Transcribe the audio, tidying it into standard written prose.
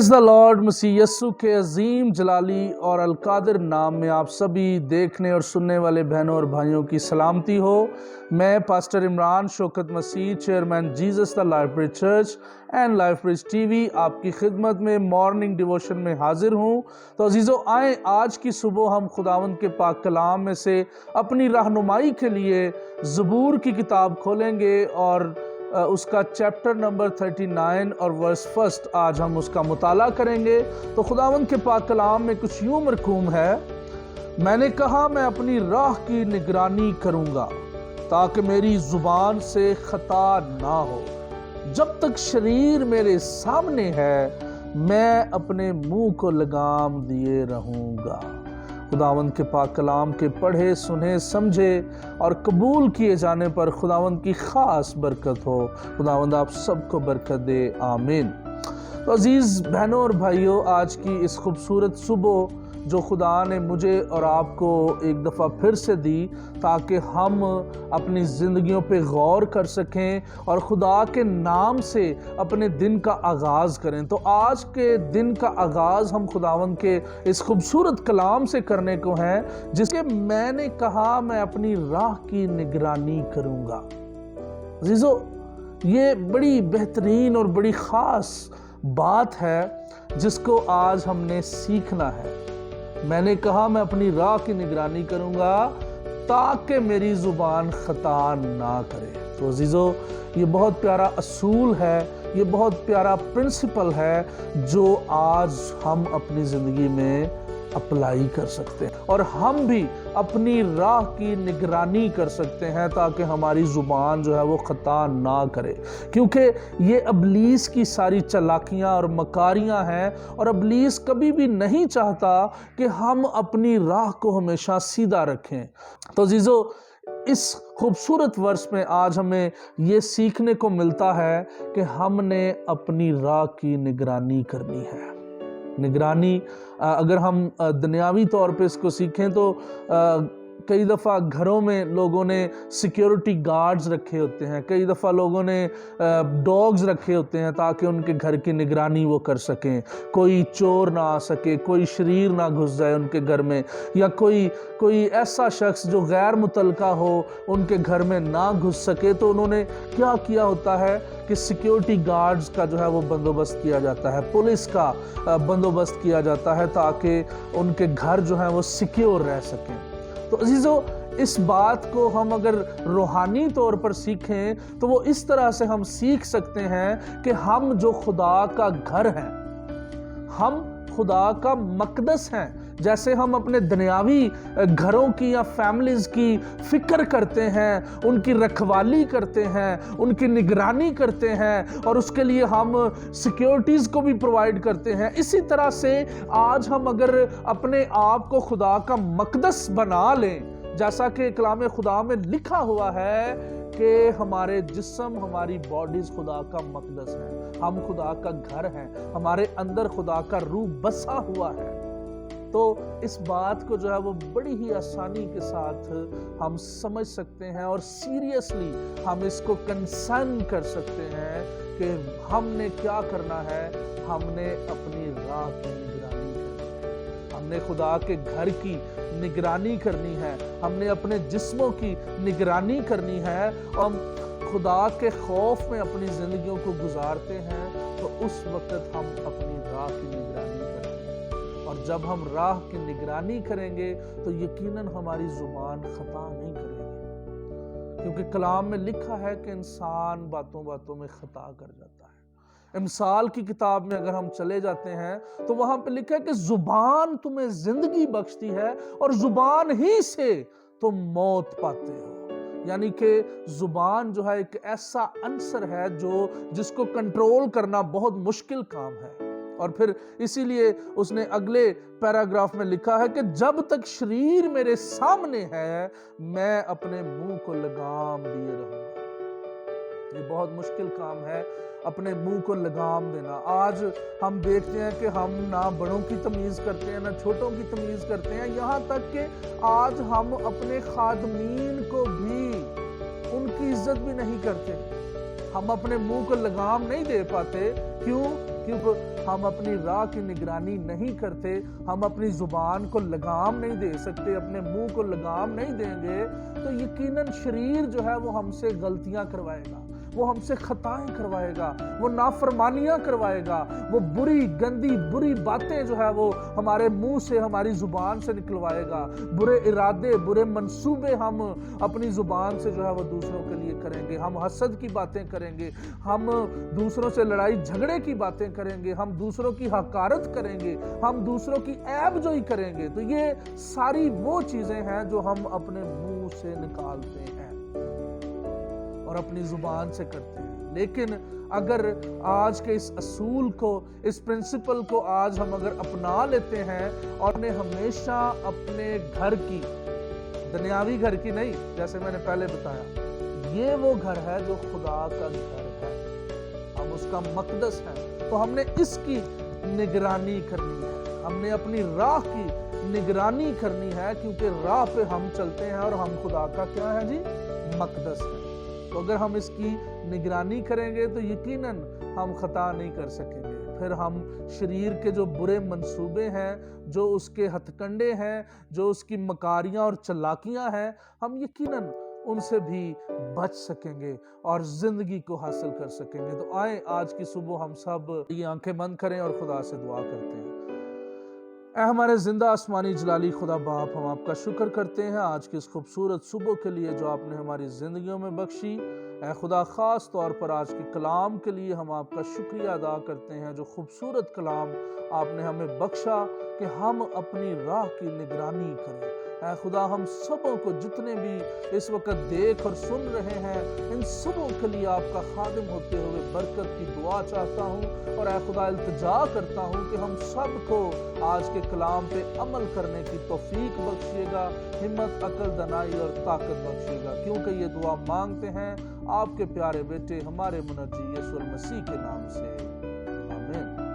Praise the lord. मसीह यस्सु के अजीम जलाली और अलकादिर नाम में आप सभी देखने और सुनने वाले बहनों और भाइयों की सलामती हो। मैं pastor Imran Shaukat Masih, chairman Jesus the life bridge church and life bridge TV, आपकी खिदमत में मॉर्निंग डिवोशन में हाजिर हूँ। तो अजीज़ों, आए आज की सुबह हम खुदावंद के पाक कलाम में से अपनी रहनुमाई के लिए ज़बूर की किताब खोलेंगे और उसका चैप्टर नंबर 39 और वर्स 1 आज हम उसका मुताला करेंगे। तो खुदावंद के पाक कलाम में कुछ यूं मरकूम है, मैंने कहा मैं अपनी राह की निगरानी करूंगा ताकि मेरी जुबान से खता ना हो। जब तक शरीर मेरे सामने है मैं अपने मुंह को लगाम दिए रहूंगा। खुदावंद के पाक कलाम के पढ़े सुने समझे और कबूल किए जाने पर खुदावंद की ख़ास बरकत हो। खुदावंद आप सबको बरकत दे, आमीन। तो अजीज़ बहनों और भाइयों, आज की इस खूबसूरत सुबह जो खुदा ने मुझे और आपको एक दफ़ा फिर से दी ताकि हम अपनी ज़िंदगियों पे गौर कर सकें और खुदा के नाम से अपने दिन का आगाज़ करें। तो आज के दिन का आगाज़ हम खुदावंद के इस खूबसूरत कलाम से करने को हैं, जिसके मैंने कहा मैं अपनी राह की निगरानी करूँगा। अजीज़ों, ये बड़ी बेहतरीन और बड़ी ख़ास बात है जिसको आज हमने सीखना है। मैंने कहा मैं अपनी राह की निगरानी करूंगा ताकि मेरी जुबान खता ना करे। तो अजीज़ों, ये बहुत प्यारा असूल है, ये बहुत प्यारा प्रिंसिपल है जो आज हम अपनी ज़िंदगी में अप्लाई कर सकते हैं और हम भी अपनी राह की निगरानी कर सकते हैं ताकि हमारी ज़ुबान जो है वो ख़ता ना करे। क्योंकि ये इब्लीस की सारी चालाकियाँ और मकारियाँ हैं और इब्लीस कभी भी नहीं चाहता कि हम अपनी राह को हमेशा सीधा रखें। तो अजीज़ों, इस खूबसूरत वर्ष में आज हमें ये सीखने को मिलता है कि हमने अपनी राह की निगरानी करनी है। निगरानी अगर हम दुनियावी तौर पे इसको सीखें तो कई दफ़ा घरों में लोगों ने सिक्योरिटी गार्ड्स रखे होते हैं, कई दफ़ा लोगों ने डॉग्स रखे होते हैं ताकि उनके घर की निगरानी वो कर सकें, कोई चोर ना आ सके, कोई शरीर ना घुस जाए उनके घर में, या कोई ऐसा शख्स जो गैर मुतलका हो उनके घर में ना घुस सके। तो उन्होंने क्या किया होता है कि सिक्योरिटी गार्ड्स का जो है वो बंदोबस्त किया जाता है, पुलिस का बंदोबस्त किया जाता है ताकि उनके घर जो है वो सिक्योर रह सकें। तो अजीज़ों, इस बात को हम अगर रूहानी तौर पर सीखें तो वो इस तरह से हम सीख सकते हैं कि हम जो खुदा का घर हैं, हम खुदा का मकदस हैं। जैसे हम अपने दुनियावी घरों की या फैमिलीज़ की फ़िक्र करते हैं, उनकी रखवाली करते हैं, उनकी निगरानी करते हैं और उसके लिए हम सिक्योरिटीज़ को भी प्रोवाइड करते हैं, इसी तरह से आज हम अगर अपने आप को खुदा का मकदस बना लें, जैसा कि कलाम खुदा में लिखा हुआ है कि हमारे जिस्म, हमारी बॉडीज़ खुदा का मकदस है, हम खुदा का घर हैं, हमारे अंदर खुदा का रूह बसा हुआ है। तो इस बात को जो है वो बड़ी ही आसानी के साथ हम समझ सकते हैं और सीरियसली हम इसको कंसर्न कर सकते हैं कि हमने क्या करना है। हमने अपनी राह की निगरानी करनी है, हमने खुदा के घर की निगरानी करनी है, हमने अपने जिस्मों की निगरानी करनी है। हम खुदा के खौफ में अपनी ज़िंदगियों को गुजारते हैं तो उस वक्त हम अपनी राह की निगरानी करेंगे और जब हम राह की निगरानी करेंगे तो यकीनन हमारी ज़ुबान खता नहीं करेगी, क्योंकि कलाम में लिखा है कि इंसान बातों बातों में खता कर जाता है। इमसाल की किताब में अगर हम चले जाते हैं तो वहां पे लिखा है कि जुबान तुम्हें जिंदगी बख्शती है और जुबान ही से तुम मौत पाते हो। यानी कि जुबान जो है एक ऐसा अंसर है जिसको कंट्रोल करना बहुत मुश्किल काम है। और फिर इसीलिए उसने अगले पैराग्राफ में लिखा है कि जब तक शरीर मेरे सामने है मैं अपने मुंह को लगाम दिए रहूंगा। ये बहुत मुश्किल काम है, अपने मुंह को लगाम देना। आज हम देखते हैं कि हम ना बड़ों की तमीज़ करते हैं ना छोटों की तमीज़ करते हैं, यहाँ तक कि आज हम अपने खादमीन को भी उनकी इज्जत भी नहीं करते। हम अपने मुंह को लगाम नहीं दे पाते کیوں؟ کیونکہ ہم اپنی راہ کی نگرانی نہیں کرتے، ہم اپنی زبان کو لگام نہیں دے سکتے، اپنے منہ کو لگام نہیں دیں گے تو یقیناً شریر جو ہے وہ ہم سے غلطیاں کروائے گا، وہ ہم سے خطائیں کروائے گا، وہ نافرمانیاں کروائے گا، وہ بری گندی بری باتیں جو ہے وہ ہمارے منہ سے ہماری زبان سے نکلوائے گا، برے ارادے برے منصوبے ہم اپنی زبان سے جو ہے وہ دوسروں کے لیے کریں گے، ہم حسد کی باتیں کریں گے، ہم دوسروں سے لڑائی جھگڑے کی باتیں کریں گے، ہم دوسروں کی حقارت کریں گے، ہم دوسروں کی عیب جوئی کریں گے۔ تو یہ ساری وہ چیزیں ہیں جو ہم اپنے منہ سے نکالتے ہیں اور اپنی زبان سے کرتے ہیں۔ لیکن اگر آج کے اس اصول کو، اس پرنسپل کو آج ہم اگر اپنا لیتے ہیں اور انہیں ہمیشہ اپنے گھر کی، دنیاوی گھر کی نہیں، جیسے میں نے پہلے بتایا، یہ وہ گھر ہے جو خدا کا گھر ہے، ہم اس کا مقدس ہیں، تو ہم نے اس کی نگرانی کرنی ہے، ہم نے اپنی راہ کی نگرانی کرنی ہے، کیونکہ راہ پہ ہم چلتے ہیں اور ہم خدا کا کیا ہے جی؟ مقدس ہے۔ تو اگر ہم اس کی نگرانی کریں گے تو یقیناً ہم خطا نہیں کر سکیں گے، پھر ہم شریر کے جو برے منصوبے ہیں، جو اس کے ہتھ کنڈے ہیں، جو اس کی مکاریاں اور چلاکیاں ہیں، ہم یقیناً ان سے بھی بچ سکیں گے اور زندگی کو حاصل کر سکیں گے۔ تو آئیں آج کی صبح ہم سب یہ آنکھیں بند کریں اور خدا سے دعا کرتے ہیں۔ اے ہمارے زندہ آسمانی جلالی خدا باپ، ہم آپ کا شکر کرتے ہیں آج کی اس خوبصورت صبح کے لیے جو آپ نے ہماری زندگیوں میں بخشی۔ اے خدا، خاص طور پر آج کے کلام کے لیے ہم آپ کا شکریہ ادا کرتے ہیں، جو خوبصورت کلام آپ نے ہمیں بخشا کہ ہم اپنی راہ کی نگرانی کریں۔ اے خدا، ہم سبوں کو جتنے بھی اس وقت دیکھ اور سن رہے ہیں، ان سبوں کے لیے آپ کا خادم ہوتے ہوئے برکت کی دعا چاہتا ہوں، اور اے خدا التجا کرتا ہوں کہ ہم سب کو آج کے کلام پہ عمل کرنے کی توفیق بخشیے گا، ہمت، عقل، دانائی اور طاقت بخشیے گا، کیونکہ یہ دعا مانگتے ہیں آپ کے پیارے بیٹے ہمارے منجی یسوع المسیح کے نام سے۔